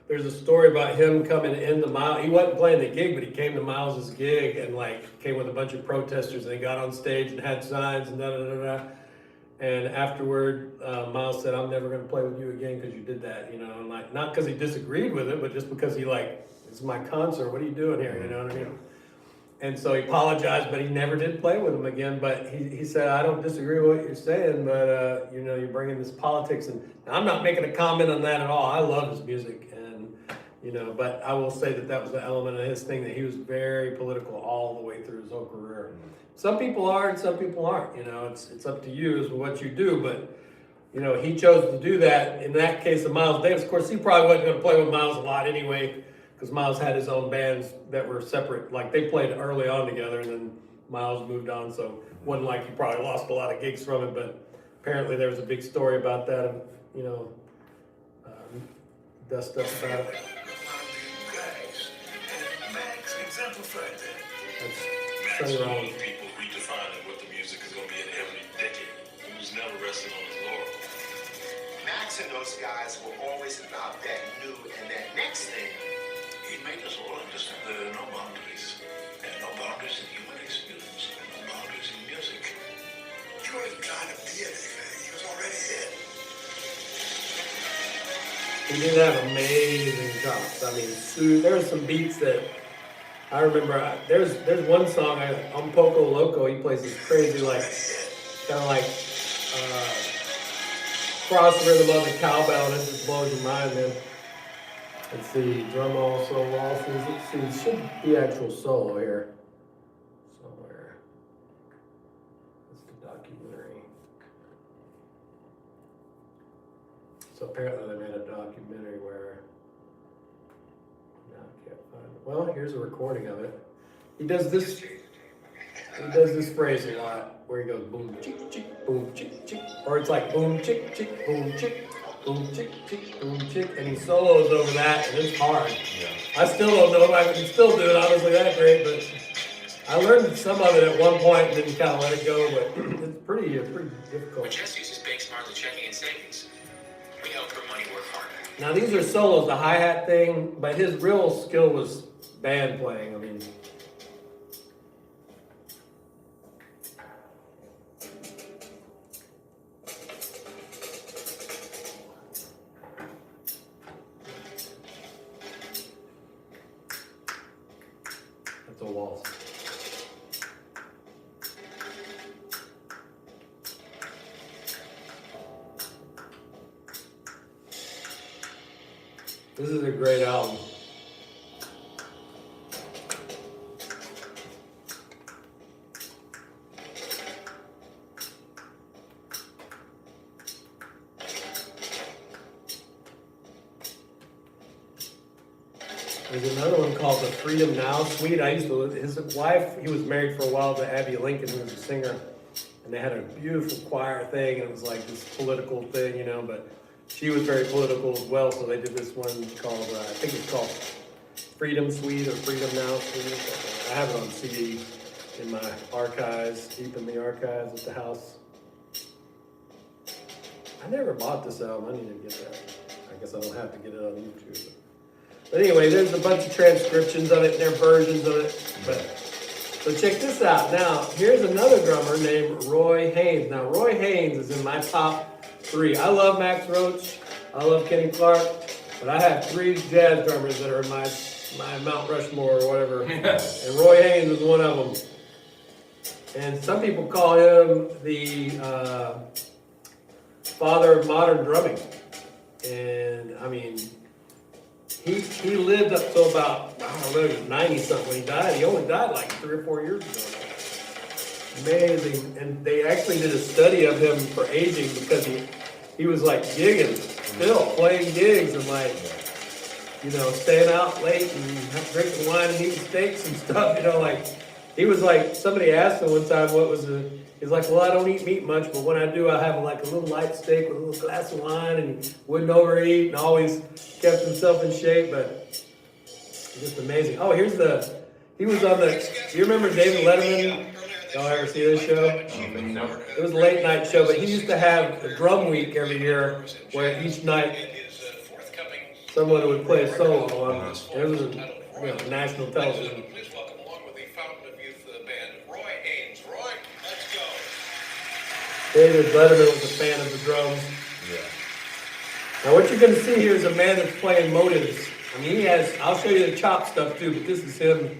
There's a story about him coming into Miles. He wasn't playing the gig, but he came to Miles's gig and came with a bunch of protesters. And they got on stage and had signs and da-da-da-da. And afterward, Miles said, "I'm never going to play with you again because you did that," you know, and not because he disagreed with it, but just because he this is my concert. What are you doing here? You know what I mean? And so he apologized, but he never did play with him again. But he said, "I don't disagree with what you're saying, but you know, you're bringing this politics." And I'm not making a comment on that at all. I love his music, and you know, but I will say that was the element of his thing that he was very political all the way through his whole career. Some people are and some people aren't, you know, it's up to you as to what you do, but, you know, he chose to do that. In that case of Miles Davis, of course, he probably wasn't going to play with Miles a lot anyway, because Miles had his own bands that were separate, like they played early on together and then Miles moved on, so it wasn't like he probably lost a lot of gigs from it, but apparently there was a big story about that, you know, dust up about it. That's Sonny Rollins. What the music is going to be in every decade. He was never resting on his laurels. Max and those guys were always about that new and that next thing. He made us all understand there are no boundaries. There are no boundaries in human experience. There are no boundaries in music. He wasn't trying to be anything. He was already it. He did have amazing chops. I mean, there were some beats that I remember. There's one song on Poco Loco. He plays this crazy kind of cross rhythm on the cowbell, and it just blows your mind, man. Let's see, drum also losses. Let's see, it should be actual solo here. Somewhere. That's the documentary. So apparently they made a documentary where, now I can't find it. Well, here's a recording of it. He does this phrase a lot, where he goes boom chick chick, boom chick chick, or it's like boom chick chick, boom chick, boom chick chick, boom chick, and he solos over that, and it's hard. Yeah. I still don't know if I can still do it, honestly, that great, but I learned some of it at one point and then kind of let it go, but it's pretty When difficult. Jess uses Bank Smartly checking and savings, we help her money work harder. Now these are solos, the hi-hat thing, but his real skill was band playing, I mean. That's a waltz. This is a great album. There's another one called the Freedom Now Suite. His wife, he was married for a while to Abby Lincoln, who was a singer. And they had a beautiful choir thing, and it was like this political thing, you know, but she was very political as well, so they did this one called, I think it's called Freedom Suite or Freedom Now Suite. I have it on CD in my archives, deep in the archives at the house. I never bought this album, I need to get that. I guess I don't have to get it on YouTube. But anyway, there's a bunch of transcriptions of it, and their versions of it. But so check this out. Now, here's another drummer named Roy Haynes. Now, Roy Haynes is in my top 3. I love Max Roach. I love Kenny Clark. But I have 3 jazz drummers that are in my Mount Rushmore or whatever. Yes. And Roy Haynes is one of them. And some people call him the father of modern drumming. And, I mean, he lived up to about, I don't know, he was 90-something when he died. He only died like 3 or 4 years ago. Amazing. And they actually did a study of him for aging because he was like gigging, still playing gigs and like, you know, staying out late and drinking wine and eating steaks and stuff, you know, like, he was like, somebody asked him one time what was he's like, well, I don't eat meat much, but when I do, I have like a little light steak with a little glass of wine, and he wouldn't overeat and always kept himself in shape, but just amazing. Oh, he was on you remember David Letterman? Y'all ever see this show? It was a late night show, but he used to have a drum week every year where each night someone would play a solo on it. It was national television. Please welcome along with the Fountain of Youth band, Roy Haynes. Roy, let's go. David Letterman was a fan of the drums. Yeah. Now what you're going to see here is a man that's playing motives. I mean, I'll show you the chop stuff too, but this is him.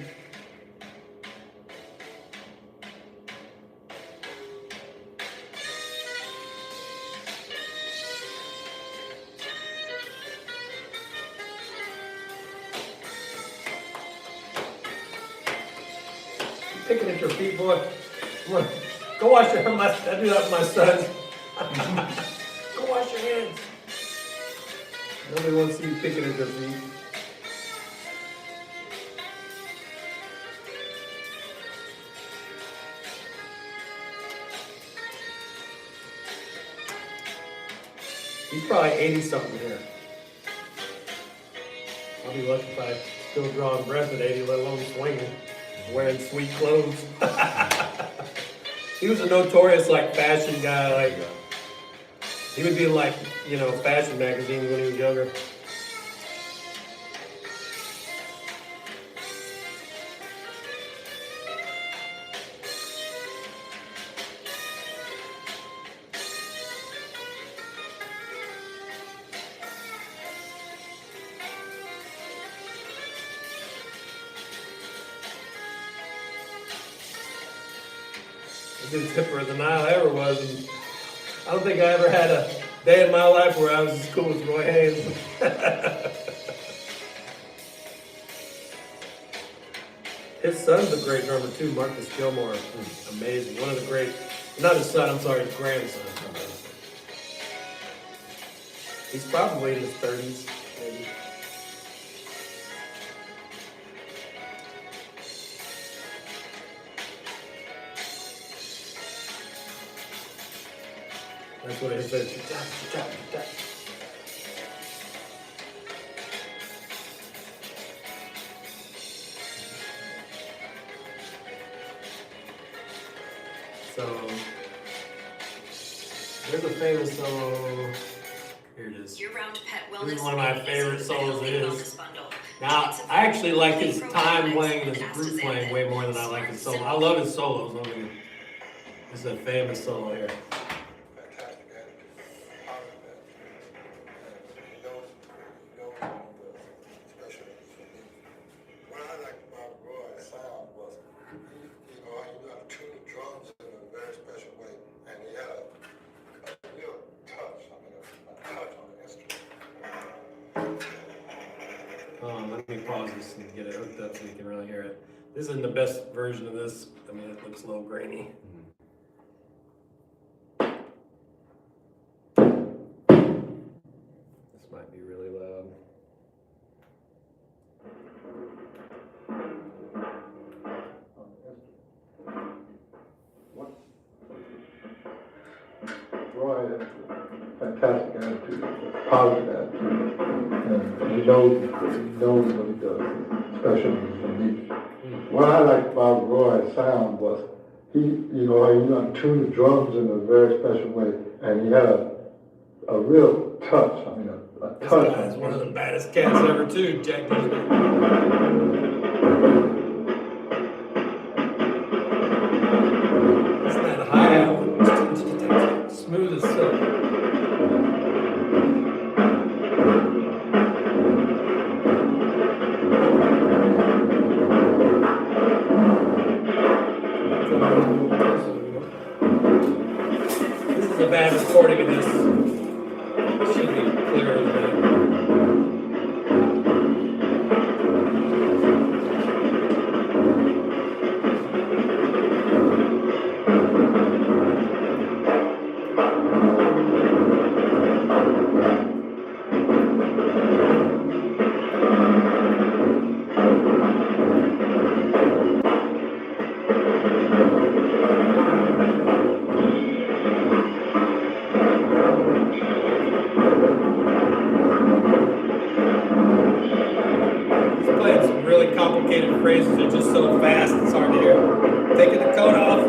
Picking at your feet, boy. Come on. Go wash your hands. I do that with my sons. Go wash your hands. Nobody wants to see you picking at their feet. He's probably 80-something here. I'll be lucky if I still drawing breath at 80, let alone swinging, wearing sweet clothes. He was a notorious like fashion guy. Like he would be in like, you know, fashion magazines when he was younger. Dude's hipper than I ever was, and I don't think I ever had a day in my life where I was as cool as Roy Haynes. His son's a great drummer too, Marcus Gilmore. Amazing. One of the great, not his son, I'm sorry, his grandson. He's probably in his 30s, maybe. That's what it says. So there's a famous solo. Here it is. Year-round pet This wellness is one of my is favorite a solos healthy it is. wellness bundle. Now, It's I actually like his probiotics time playing and and his group playing astaxanthin. way more than I like his solo. I love his solos. I mean, this is a famous solo here. Fantastic attitude. Proud of that. And he knows the special for me. What I liked about Roy's sound was, he knew how to tune the drums in a very special way. And he had a real touch, I mean, a touch on the instrument. Let me pause this and get it hooked up so you can really hear it. This isn't the best version of this. I mean, it looks a little grainy. This might be really loud. Roy has a fantastic attitude, a positive attitude, and he knows what he does, especially for me. What I liked about Roy's sound was he tuned the drums in a very special way, and he had a real touch. I mean, a This touch. guy is one of the baddest cats ever, too, Jack Disney. It's that hi-hat, smooth as silk. This is a bad recording of this. It should be clearer than that. He's playing some really complicated phrases that are just so fast it's hard to hear. Taking the coat off.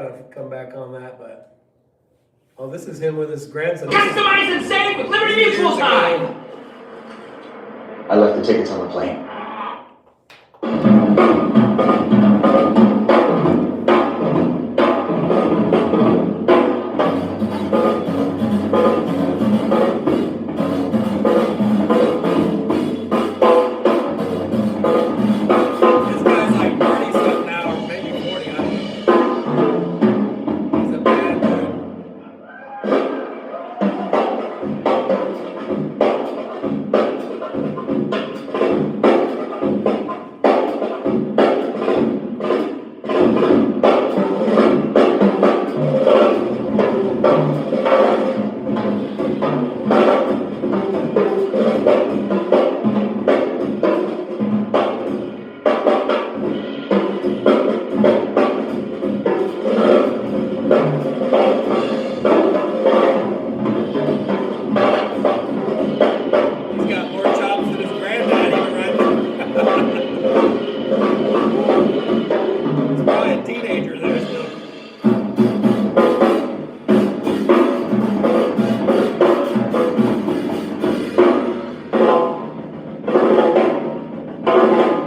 gotta come back on that, but, oh, this is him with his grandson. Customize and save with Liberty Mutual time! I left the tickets on the plane. This guy's like 30 something now, or maybe 40, I don't know. He's a bad dude. He's got more chops than his granddad even right there. He's probably a teenager there still.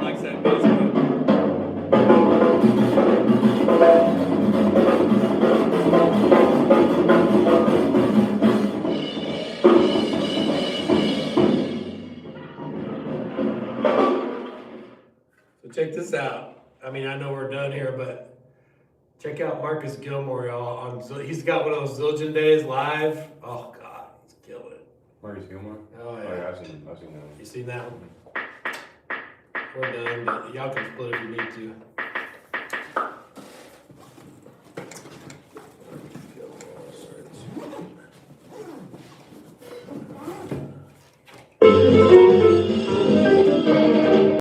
Likes that music. So check this out. I mean, I know we're done here, but check out Marcus Gilmore, y'all. He's got one of those Zildjian Days live. Oh God, he's killing it. Marcus Gilmore? Oh Oh, yeah. yeah, I've seen that. You seen that one? We're done, but y'all can split if you need to.